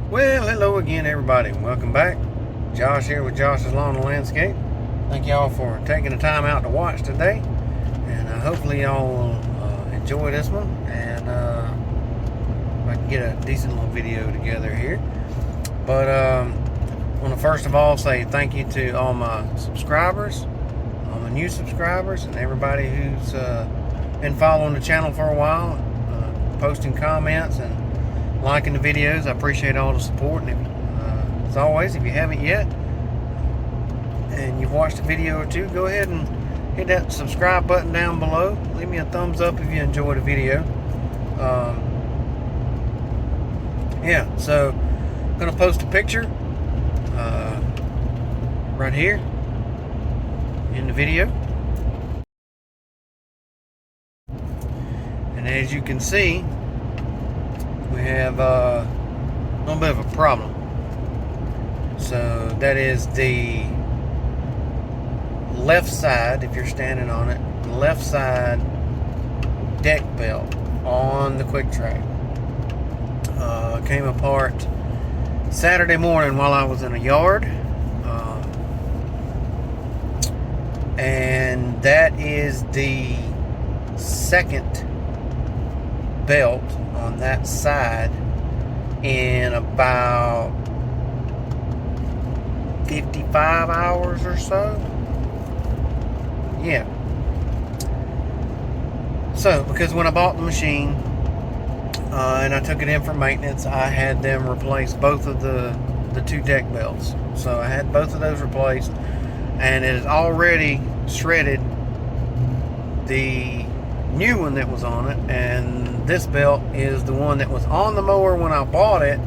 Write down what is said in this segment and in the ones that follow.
Well, hello again, everybody. Welcome back. Josh here with Josh's Lawn and Landscape. Thank y'all for taking the time out to watch today, and hopefully y'all will enjoy this one. And I can get a decent little video together here. But I want to first of all say thank you to all my subscribers, all my new subscribers, and everybody who's been following the channel for a while, posting comments and liking the videos. I appreciate all the support, and as always, if you haven't yet and you've watched a video or two, go ahead and hit that subscribe button down below. Leave me a thumbs up if you enjoyed the video. Yeah, so I'm gonna post a picture right here in the video, and as you can see, we have a little bit of a problem. So that is the left side, if you're standing on it, the left side deck belt on the Quick Track came apart Saturday morning while I was in a yard, and that is the second belt on that side in about 55 hours or so. Yeah. So, because when I bought the machine and I took it in for maintenance, I had them replace both of the two deck belts. So I had both of those replaced, and it has already shredded the new one that was on it, and this belt is the one that was on the mower when I bought it,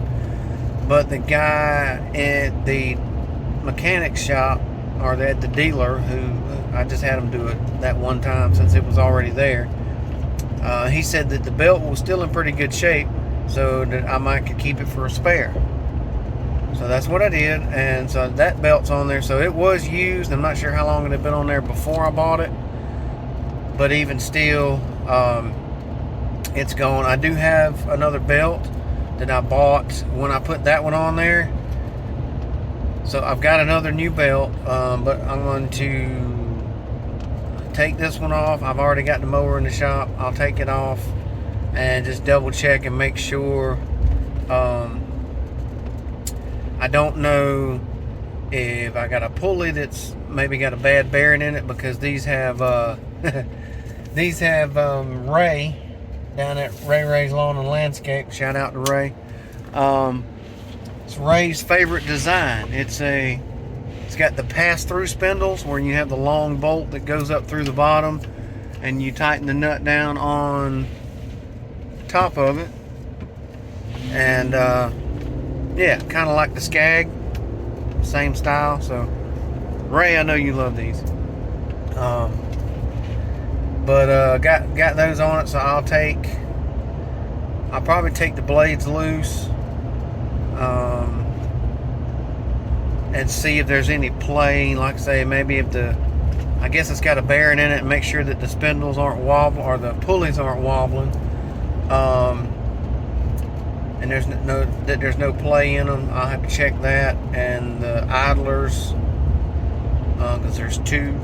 but the guy at the mechanic shop, or at the dealer, who I just had him do it that one time since it was already there, he said that the belt was still in pretty good shape, so that I might could keep it for a spare. So that's what I did, and so that belt's on there. So it was used. I'm not sure how long it had been on there before I bought it, but even still, it's gone. I do have another belt that I bought when I put that one on there. So I've got another new belt, but I'm going to take this one off. I've already got the mower in the shop. I'll take it off and just double check and make sure. I don't know if I got a pulley that's maybe got a bad bearing in it, because these have these have Ray down at Ray's Lawn and Landscape. Shout out to Ray. It's Ray's favorite design. It's got the pass-through spindles where you have the long bolt that goes up through the bottom, and you tighten the nut down on top of it. And yeah, kind of like the Skag, same style. So Ray, I know you love these. But got those on it, so I'll probably take the blades loose, and see if there's any play. Like I say, maybe if I guess it's got a bearing in it, and make sure that the spindles aren't wobbling, or the pulleys aren't wobbling, and there's no play in them. I'll have to check that, and the idlers, because there's two,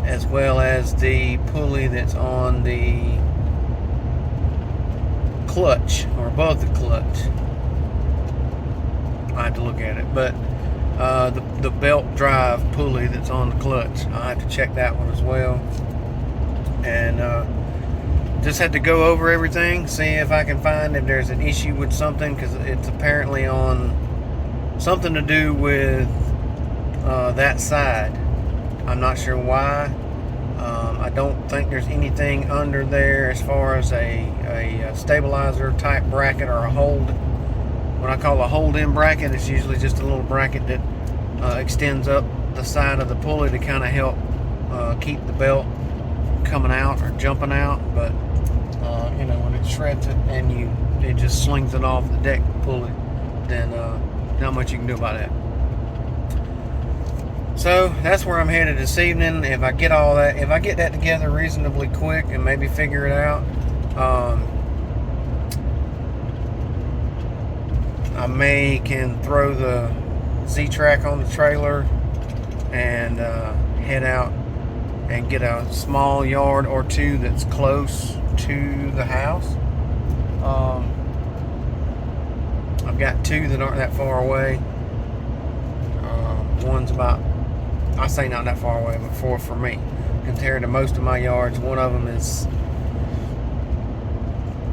as well as the pulley that's on the clutch, or above the clutch. I have to look at it, but the belt drive pulley that's on the clutch, I have to check that one as well. And just had to go over everything, see if I can find if there's an issue with something, because it's apparently on something to do with that side. I'm not sure why. I don't think there's anything under there as far as a stabilizer type bracket, or a hold. What I call a hold-in bracket. It's usually just a little bracket that extends up the side of the pulley to kind of help keep the belt coming out or jumping out. But you know, when it shreds it and it just slings it off the deck pulley, then not much you can do about that. So that's where I'm headed this evening. If I get that together reasonably quick and maybe figure it out, I may can throw the Z-Track on the trailer and head out and get a small yard or two that's close to the house. I've got two that aren't that far away. One's about, I say not that far away, but four for me. Compared to most of my yards, one of them is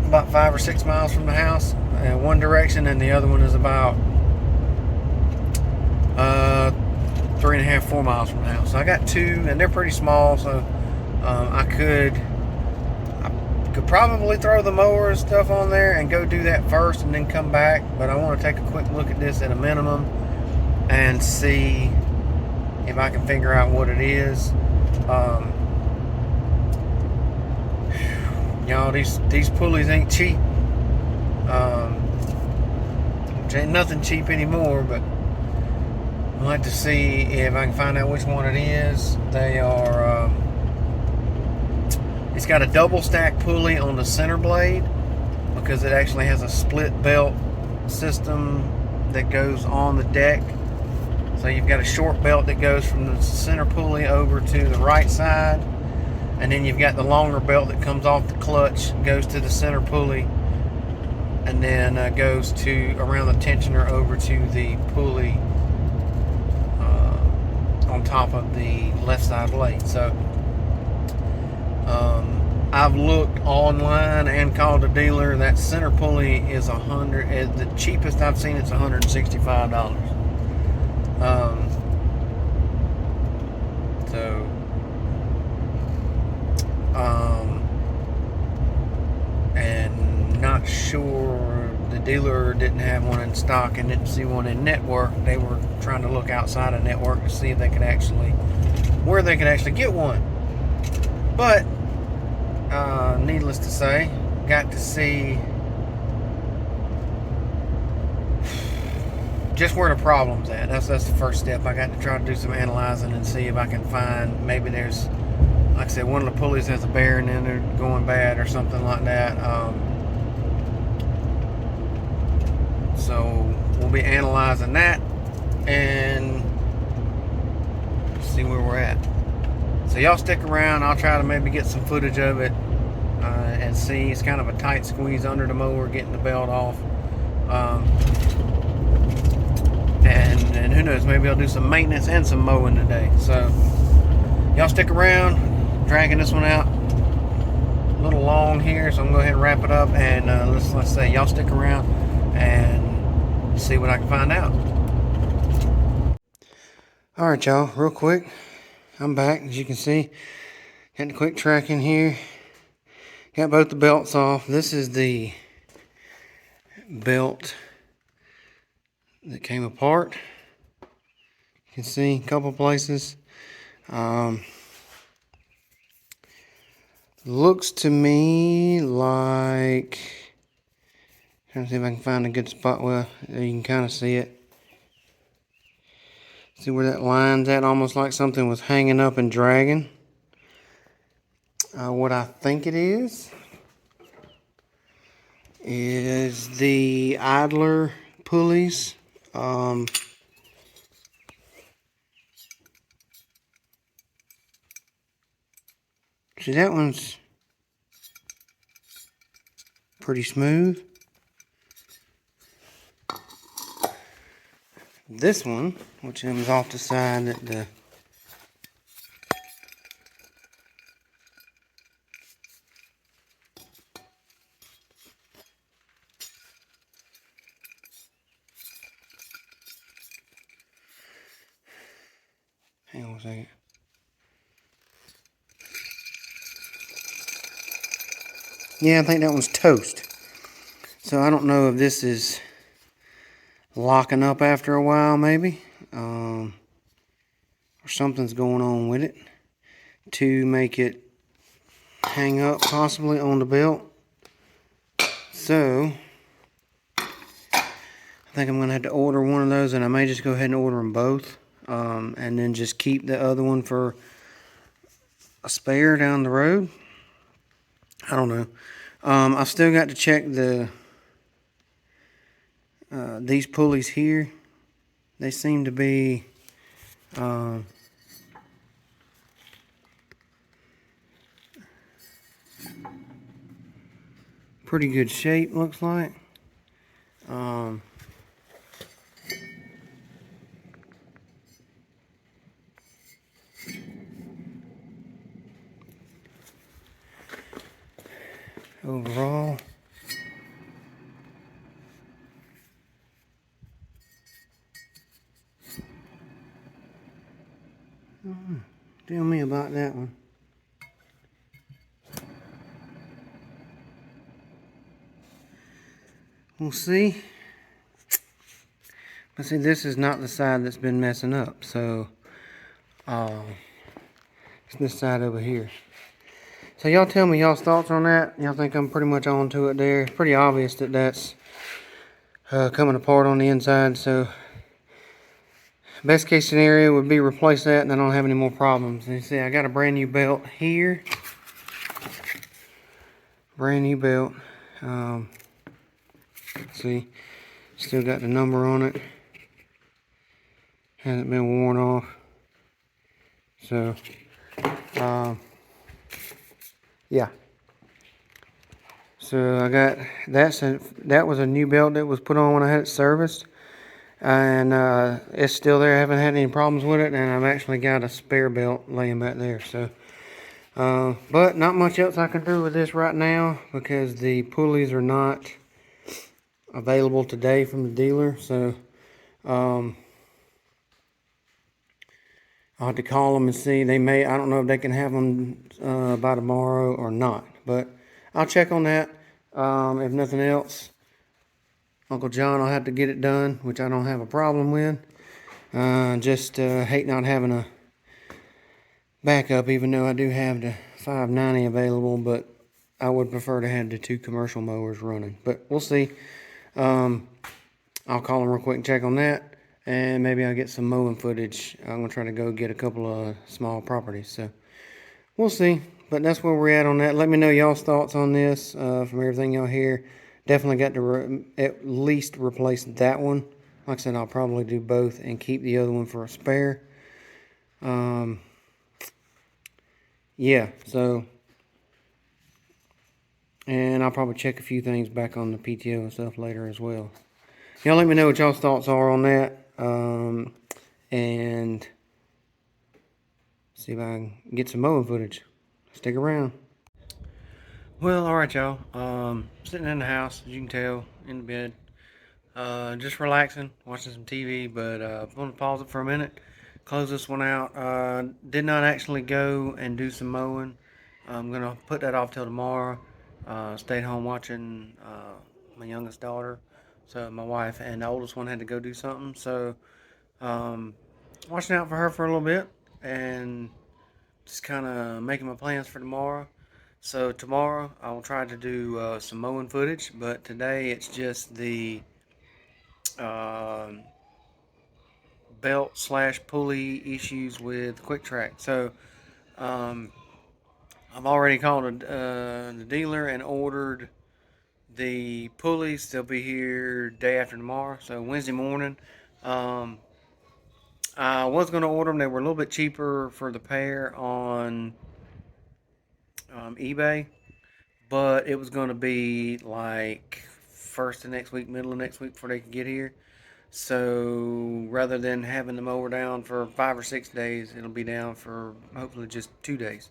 about 5 or 6 miles from the house in one direction, and the other one is about 3.5, 4 miles from the house. So I got two, and they're pretty small, so I could probably throw the mower and stuff on there and go do that first and then come back. But I want to take a quick look at this at a minimum and see if I can figure out what it is. Y'all, these pulleys ain't cheap. Which ain't nothing cheap anymore, but I'd like to see if I can find out which one it is. They are, it's got a double stack pulley on the center blade because it actually has a split belt system that goes on the deck. So you've got a short belt that goes from the center pulley over to the right side, and then you've got the longer belt that comes off the clutch, goes to the center pulley, and then goes to around the tensioner over to the pulley on top of the left side blade. So I've looked online and called the dealer. That center pulley is the cheapest I've seen. It's $165. And not sure, the dealer didn't have one in stock and didn't see one in network. They were trying to look outside of network to see if they could actually, where they could actually get one. But needless to say, got to see just where the problem's at. That's the first step. I got to try to do some analyzing and see if I can find, maybe there's, like I said, one of the pulleys has a bearing in there going bad or something like that. So we'll be analyzing that and see where we're at. So y'all stick around. I'll try to maybe get some footage of it and see. It's kind of a tight squeeze under the mower, getting the belt off. And who knows, maybe I'll do some maintenance and some mowing today. So y'all stick around. Dragging this one out a little long here, so I'm gonna go ahead and wrap it up, and let's say y'all stick around and see what I can find out. All right, y'all, real quick, I'm back. As you can see, got the quick track in here, got both the belts off. This is the belt that came apart. You can see a couple places. Looks to me like, trying to see if I can find a good spot. Well, you can kind of see it. See where that line's at? Almost like something was hanging up and dragging. What I think it is the idler pulleys. See, that one's pretty smooth. This one, which is off the side that the hang on a second. Yeah, I think that one's toast. So I don't know if this is locking up after a while, maybe, or something's going on with it to make it hang up possibly on the belt. So I think I'm gonna have to order one of those, and I may just go ahead and order them both, and then just keep the other one for a spare down the road. I don't know. I've still got to check the these pulleys here, they seem to be pretty good shape, looks like. Overall, tell me about that one. We'll see. But see, this is not the side that's been messing up, so it's this side over here. So y'all tell me y'all's thoughts on that. Y'all think I'm pretty much on to it there. It's pretty obvious that that's coming apart on the inside, so best case scenario would be replace that and I don't have any more problems. And you see, I got a brand new belt here. Brand new belt. See, still got the number on it. Hasn't been worn off. So, yeah. So I got that was a new belt that was put on when I had it serviced, and it's still there. I haven't had any problems with it, and I've actually got a spare belt laying back there. So, but not much else I can do with this right now because the pulleys are not available today from the dealer. So, I'll have to call them and see. They may, I don't know if they can have them by tomorrow or not, but I'll check on that. If nothing else, Uncle John will have to get it done, which I don't have a problem with. Just hate not having a backup, even though I do have the 590 available, but I would prefer to have the 2 commercial mowers running. But we'll see. I'll call them real quick and check on that. And maybe I'll get some mowing footage. I'm going to try to go get a couple of small properties. So, we'll see. But that's where we're at on that. Let me know y'all's thoughts on this from everything y'all hear. Definitely got to at least replace that one. Like I said, I'll probably do both and keep the other one for a spare. Yeah, so. And I'll probably check a few things back on the PTO and stuff later as well. Y'all let me know what y'all's thoughts are on that. And see if I can get some mowing footage. Stick around. Well, alright y'all. Sitting in the house, as you can tell, in the bed. Just relaxing, watching some TV, but I'm going to pause it for a minute. Close this one out. Did not actually go and do some mowing. I'm going to put that off till tomorrow. Stayed home watching my youngest daughter. So my wife and the oldest one had to go do something. So watching out for her for a little bit and just kind of making my plans for tomorrow. So tomorrow I will try to do some mowing footage, but today it's just the belt slash pulley issues with Quick Track. So I've already called the dealer and ordered the pulleys. They'll be here day after tomorrow, so Wednesday morning. I was going to order them. They were a little bit cheaper for the pair on eBay, but it was going to be like first of next week, middle of next week before they could get here. So rather than having the mower down for 5 or 6 days, it'll be down for hopefully just 2 days.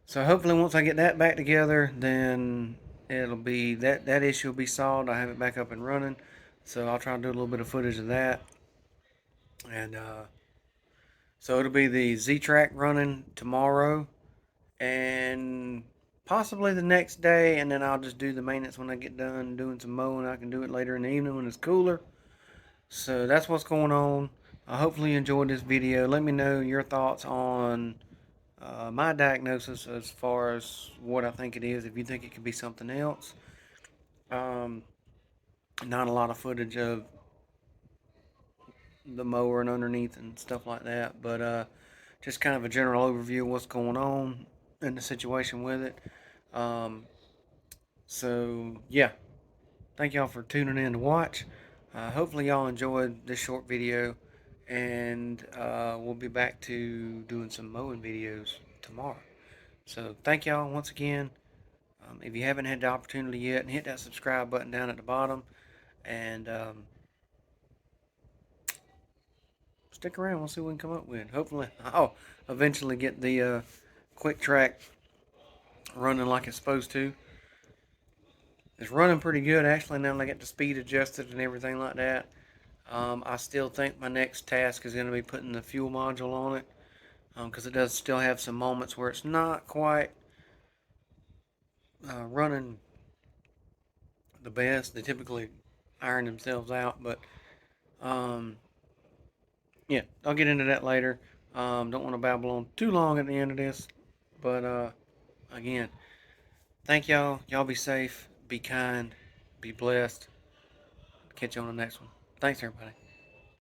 So hopefully once I get that back together, then it'll be that issue will be solved. I have it back up and running. So I'll try to do a little bit of footage of that. And so it'll be the Z-Track running tomorrow and possibly the next day, and then I'll just do the maintenance when I get done doing some mowing. I can do it later in the evening when it's cooler. So that's what's going on. I hopefully you enjoyed this video. Let me know your thoughts on my diagnosis as far as what I think it is. If you think it could be something else. Not a lot of footage of the mower and underneath and stuff like that, but just kind of a general overview of what's going on and the situation with it. So yeah, thank y'all for tuning in to watch. Hopefully y'all enjoyed this short video, and we'll be back to doing some mowing videos tomorrow. So thank y'all once again. If you haven't had the opportunity yet, hit that subscribe button down at the bottom, and stick around. We'll see what we can come up with. Hopefully I'll eventually get the quick track running like it's supposed to. It's running pretty good actually now that I get the speed adjusted and everything like that. I still think my next task is going to be putting the fuel module on it, because it does still have some moments where it's not quite running the best. They typically iron themselves out, but yeah, I'll get into that later. Don't want to babble on too long at the end of this, but again, thank y'all. Y'all be safe, be kind, be blessed. Catch you on the next one. Thanks, everybody.